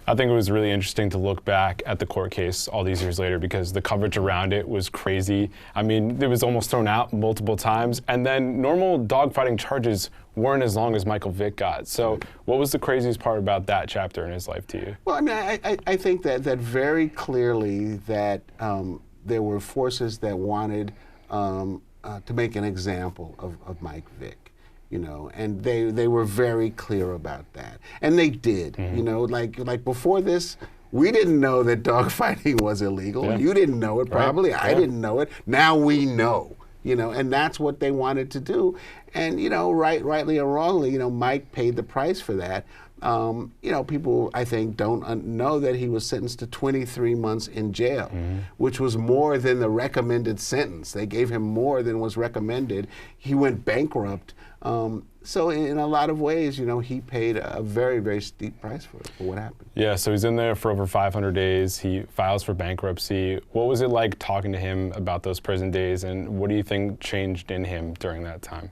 I think it was really interesting to look back at the court case all these years later because the coverage around it was crazy. I mean, it was almost thrown out multiple times, and then normal dogfighting charges weren't as long as Michael Vick got. So what was the craziest part about that chapter in his life to you? Well, I mean, I think that very clearly that there were forces that wanted to make an example of Mike Vick, you know, and they were very clear about that, and they did, you know, like before this. We didn't know that dogfighting was illegal. Yeah. You didn't know it, probably. Right. I didn't know it. Now we know, you know, and that's what they wanted to do. And, you know, rightly or wrongly, you know, Mike paid the price for that. You know, people, I think, don't know that he was sentenced to 23 months in jail, which was more than the recommended sentence. They gave him more than was recommended. He went bankrupt. So in a lot of ways, you know, he paid a very, very steep price for what happened. Yeah, so he's in there for over 500 days. He files for bankruptcy. What was it like talking to him about those prison days, and what do you think changed in him during that time?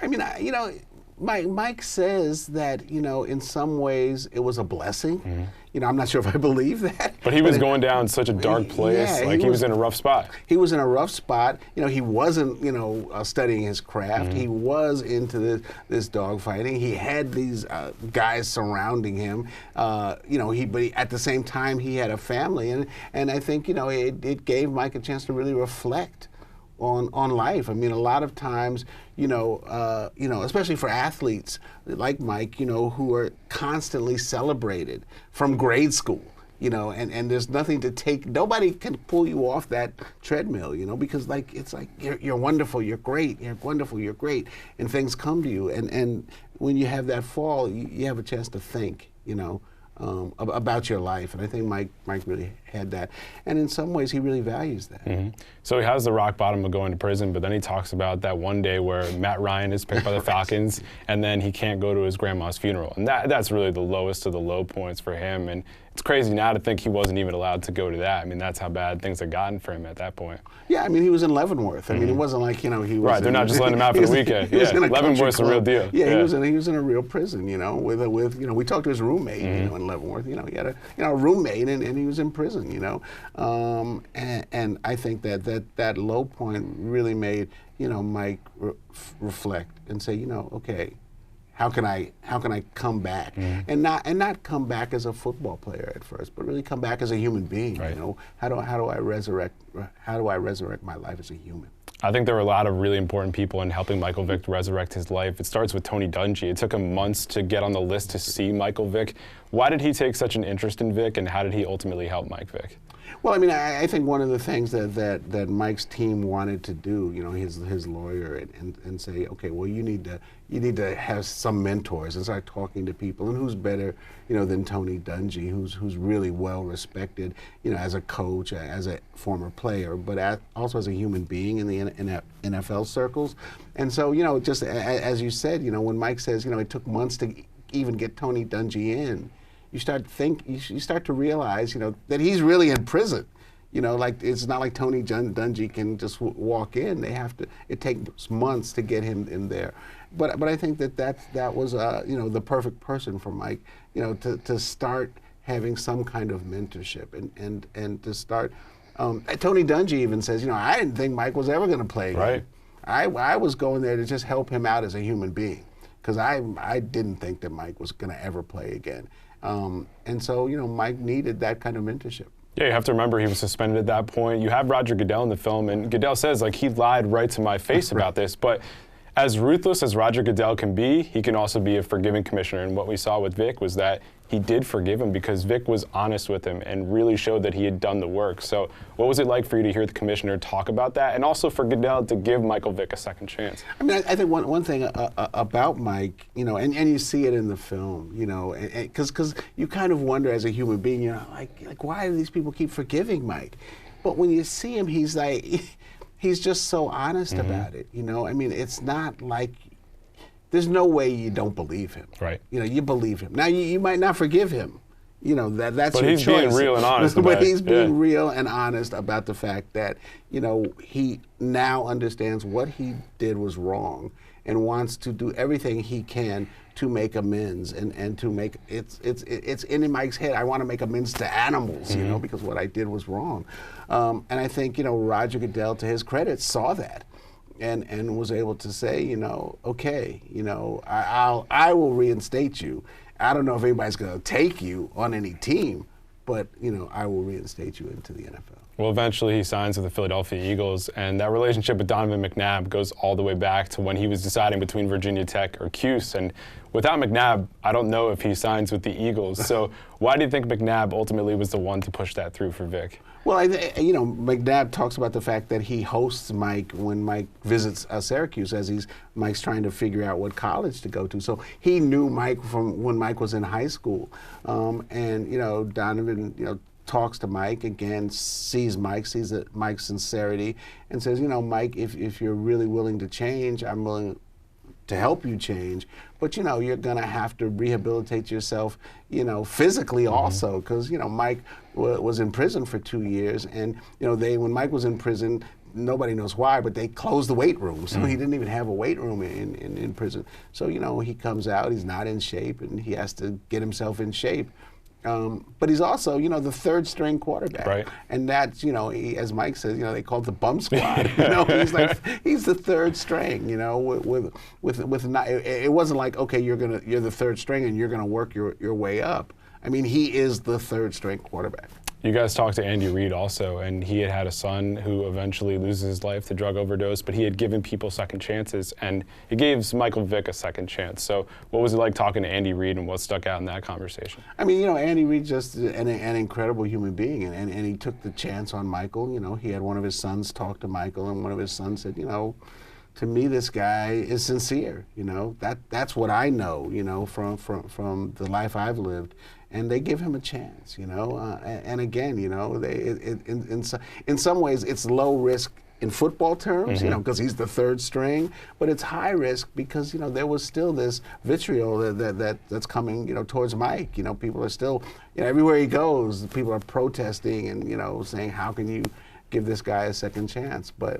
I mean, you know, Mike says that, you know, in some ways it was a blessing. You know, I'm not sure if I believe that. But he was going down such a dark place. Yeah, like he was in a rough spot. He was in a rough spot. You know, he wasn't, you know, studying his craft. He was into this dog fighting. He had these guys surrounding him. You know, but at the same time he had a family, and I think, you know, it gave Mike a chance to really reflect on life. I mean, a lot of times, you know, especially for athletes like Mike, you know, who are constantly celebrated from grade school, you know, and there's nothing to take. Nobody can pull you off that treadmill, you know, because like it's like you're wonderful, you're great, you're wonderful, you're great, and things come to you, and when you have that fall, you have a chance to think, you know. About your life, and I think Mike really had that, and in some ways he really values that. So he has the rock bottom of going to prison, but then he talks about that one day where Matt Ryan is picked by the Falcons, and then he can't go to his grandma's funeral, and that's really the lowest of the low points for him. And it's crazy now to think he wasn't even allowed to go to that. I mean, that's how bad things had gotten for him at that point. Yeah, I mean, he was in Leavenworth. I mean, it wasn't like, you know, he was right. They're not just letting him out for the weekend. Yeah, Leavenworth's a real deal. Yeah, he was in a real prison. You know, with you know, we talked to his roommate. You know, in Leavenworth. You know, he had a roommate, and he was in prison. You know, and I think that low point really made, you know, Mike reflect and say, you know, okay, how can I come back, and not come back as a football player at first, but really come back as a human being. Right. You know, how do I resurrect my life as a human? I think there were a lot of really important people in helping Michael Vick resurrect his life. It starts with Tony Dungy. It took him months to get on the list to see Michael Vick. Why did he take such an interest in Vick, and how did he ultimately help Mike Vick? Well, I mean, I think one of the things that Mike's team wanted to do, you know, his lawyer, and say, okay, well, you need to have some mentors and start talking to people, and who's better, you know, than Tony Dungy, who's really well respected, you know, as a coach, as a former player, but also as a human being in the NFL circles. And so, you know, just as you said, you know, when Mike says, you know, it took months to even get Tony Dungy in, you start to realize, you know, that he's really in prison. You know, like it's not like Tony Dungy can just walk in. It takes months to get him in there. But I think that was you know, the perfect person for Mike, you know, to start having some kind of mentorship and to start. Tony Dungy even says, you know, I didn't think Mike was ever going to play again. Right. I was going there to just help him out as a human being, because I didn't think that Mike was going to ever play again. And so, you know, Mike needed that kind of mentorship. Yeah, you have to remember he was suspended at that point. You have Roger Goodell in the film, and Goodell says, like, he lied right to my face about this. But as ruthless as Roger Goodell can be, he can also be a forgiving commissioner. And what we saw with Vick was that he did forgive him because Vick was honest with him and really showed that he had done the work. So what was it like for you to hear the commissioner talk about that, and also for Goodell to give Michael Vick a second chance? I mean, I think one thing about Mike, you know, and you see it in the film, you know, because you kind of wonder as a human being, you know, like why do these people keep forgiving Mike? But when you see him, he's like, he's just so honest about it, you know. I mean, it's not like, there's no way you don't believe him. Right. You know, you believe him. Now, you might not forgive him. You know, that's but your choice. But he's being real and honest about But he's it. being real and honest about the fact that, you know, he now understands what he did was wrong, and wants to do everything he can to make amends and to make it's in Mike's head. I want to make amends to animals, you know, because what I did was wrong. And I think, you know, Roger Goodell, to his credit, saw that and was able to say, you know, okay, you know, I will reinstate you. I don't know if anybody's going to take you on any team, but, you know, I will reinstate you into the NFL. Well, eventually he signs with the Philadelphia Eagles, and that relationship with Donovan McNabb goes all the way back to when he was deciding between Virginia Tech or Cuse. And without McNabb, I don't know if he signs with the Eagles. So why do you think McNabb ultimately was the one to push that through for Vick? Well, you know, McNabb talks about the fact that he hosts Mike when Mike visits Syracuse, as Mike's trying to figure out what college to go to. So he knew Mike from when Mike was in high school, and you know, Donovan, you know, talks to Mike again, sees Mike's sincerity, and says, you know, Mike, if you're really willing to change, I'm willing to help you change, but you know, you're gonna have to rehabilitate yourself, you know, physically also, because you know, Mike was in prison for 2 years, and you know, when Mike was in prison, nobody knows why, but they closed the weight room, so he didn't even have a weight room in prison. So you know, he comes out, he's not in shape, and he has to get himself in shape. But he's also, you know, the third string quarterback, right? And that's, you know, as Mike says, you know, they call it the bum squad. You know, he's the third string. You know, with not, it wasn't like, okay, you're the third string and you're gonna work your way up. I mean, he is the third string quarterback. You guys talked to Andy Reid also, and he had a son who eventually loses his life to drug overdose, but he had given people second chances, and he gave Michael Vick a second chance. So what was it like talking to Andy Reid, and what stuck out in that conversation? I mean, you know, Andy Reid just an incredible human being, and he took the chance on Michael. You know, he had one of his sons talk to Michael, and one of his sons said, you know, to me, this guy is sincere. You know, that's what I know, you know, from the life I've lived. And they give him a chance, you know. And again, you know, in some ways, it's low risk in football terms, you know, because he's the third string. But it's high risk because, you know, there was still this vitriol that's coming, you know, towards Mike. You know, people are still, you know, everywhere he goes, people are protesting and, you know, saying, how can you give this guy a second chance? But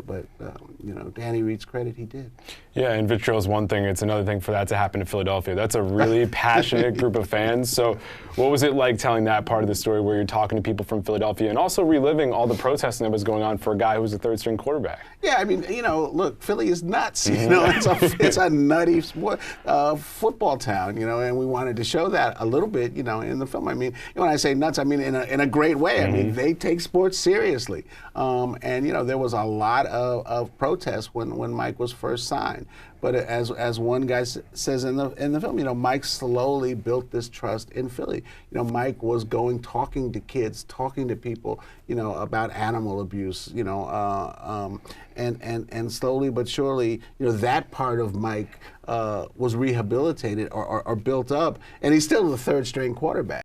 you know, to Andy Reid's credit, he did. Yeah, and vitriol is one thing. It's another thing for that to happen in Philadelphia. That's a really passionate group of fans. So what was it like telling that part of the story where you're talking to people from Philadelphia and also reliving all the protesting that was going on for a guy who was a third string quarterback? Yeah, I mean, you know, look, Philly is nuts. You know, it's a nutty football town, you know, and we wanted to show that a little bit, you know, in the film. I mean, when I say nuts, I mean in a great way. I mean, they take sports seriously. And, you know, there was a lot of protests when Mike was first signed. But as one guy says in the film, you know, Mike slowly built this trust in Philly. You know, Mike was talking to kids, talking to people, you know, about animal abuse, you know, and slowly but surely, you know, that part of Mike was rehabilitated or built up, and he's still the third string quarterback.